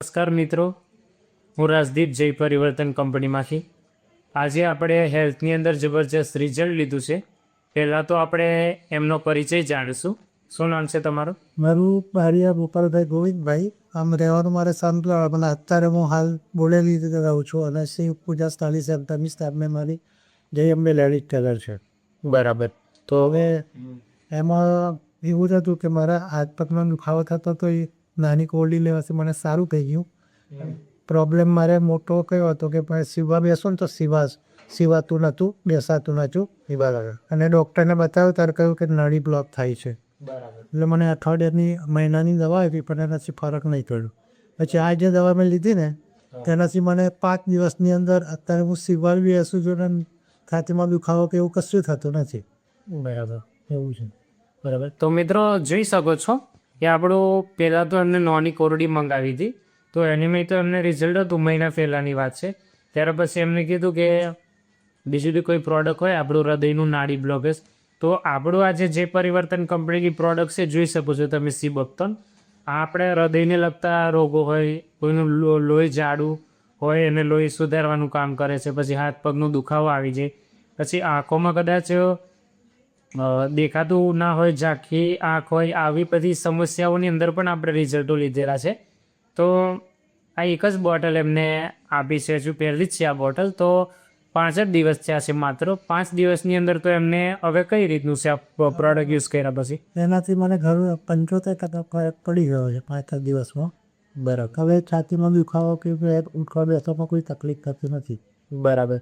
નમસ્કાર મિત્રો, હું રાજદીપ જય પરિવર્તન કંપનીમાંથી. આજે આપણે હેલ્થની અંદર જબરજસ્ત રિઝલ્ટ લીધું છે. પહેલાં તો આપણે એમનો પરિચય જાણીશું. શું નામ છે તમારું? મારું બારિયા ગોપાલભાઈ ગોવિંદભાઈ. આમ રહેવાનું મારે સાંભળવા પણ અત્યારે હું હાલ બોડેલી રીતે રહું છું અને શિવ પૂજા સ્થાલી સેન્ટરની સ્ટાફને મારી જય અંબે લેડીઝ ટેલર છે. બરાબર. તો હવે એમાં એવું જ હતું કે મારા હાથ પગનો દુખાવો થતો તો એ નાની કોરડી લેવાથી મને સારું થઈ ગયું. પ્રોબ્લેમ મારે મોટો કયો હતો કે ભાઈ સીવા બેસો ને તો સિવાતું નહોતું, બેસાતું નહોતું એ બરાબર. અને ડૉક્ટરને બતાવ્યું ત્યારે કહ્યું કે નળી બ્લોક થાય છે. બરાબર. એટલે મને અઠવાડિયાની મહિનાની દવા આપી પણ એનાથી ફરક નહીં પડ્યો. પછી આ જે દવા મેં લીધી ને તેનાથી મને 5 દિવસની અંદર અત્યારે હું સીવા બી બેસું છું ને છાતીમાં દુખાવો કે એવું કશું થતું નથી. બરાબર. એવું છે. બરાબર. તો મિત્રો જોઈ શકો છો કે આપણું પહેલાં તો એમને નાની કોરડી મંગાવી હતી. તો એની મેં તો એમને રિઝલ્ટ હતું, મહિના પહેલાંની વાત છે. ત્યાર પછી એમને કીધું કે બીજું બી કોઈ પ્રોડક્ટ હોય આપણું હૃદયનું નાડી બ્લોકેજ, તો આપણું આજે જે પરિવર્તન કંપનીની પ્રોડક્ટ છે જોઈ શકો છો તમે સીબક્તન. આ આપણે હૃદયને લગતા રોગો હોય, કોઈનું લોહી જાડું હોય એને લોહી સુધારવાનું કામ કરે છે. પછી હાથ પગનું દુખાવો આવી જાય, પછી આંખોમાં કદાચ દેખાતું ના હોય, ઝાંખી આંખ હોય, આવી બધી સમસ્યાઓની અંદર પણ આપણે રિઝલ્ટો લીધેલા છે. તો આ એક જ બોટલ એમને આપી છે, હજુ પહેલી જ છે આ બોટલ. તો 5 જ દિવસ થયા છે માત્ર. 5 દિવસની અંદર તો એમને હવે કઈ રીતનું છે આ પ્રોડક્ટ યુઝ કર્યા પછી? એનાથી મને ઘણું 75% ફરક પડી ગયો છે 5 દિવસમાં. બરાબર. હવે છાતીમાં દુખાવો કે ઉઠવા બેસવામાં કોઈ તકલીફ થતી નથી. બરાબર.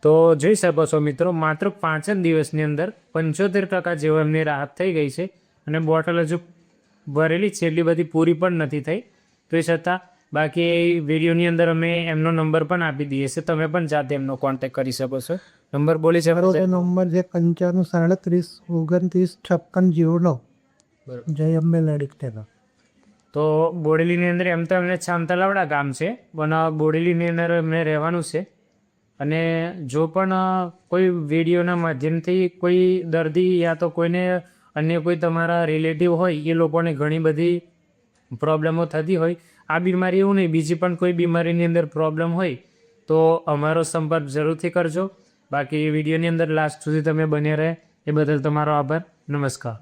તો જોઈ શકો છો મિત્રો, માત્ર 5 જ દિવસની અંદર 75% જેવો એમની રાહત થઈ ગઈ છે. અને બોટલ હજુ ભરેલી છે, એટલી બધી પૂરી પણ નથી થઈ. તો એ છતાં બાકી વિડીયોની અંદર અમે એમનો નંબર પણ આપી દઈએ છીએ, તમે પણ જાતે એમનો કોન્ટેક્ટ કરી શકો છો. નંબર બોલી શકો મારો છો? નંબર છે 95 37 29 56 09. જય અંબે લેડીઝ ટેલર. તો બોડેલીની અંદર એમ તો એમને છામતલાવડા ગામ છે, પણ બોડેલીની અંદર એમને રહેવાનું છે. અને જો પણ કોઈ વિડીયોના માધ્યમથી કોઈ દર્દી યા તો કોઈને અન્ય કોઈ તમારા રિલેટિવ હોય એ લોકોને ઘણી બધી પ્રોબ્લેમો થતી હોય, આ બીમારી એવું નહીં, બીજી પણ કોઈ બીમારીની અંદર પ્રોબ્લેમ હોય તો અમારો સંપર્ક જરૂરથી કરજો. બાકી વિડીયોની અંદર લાસ્ટ સુધી તમે બન્યા રહે એ બદલ તમારો આભાર. નમસ્કાર.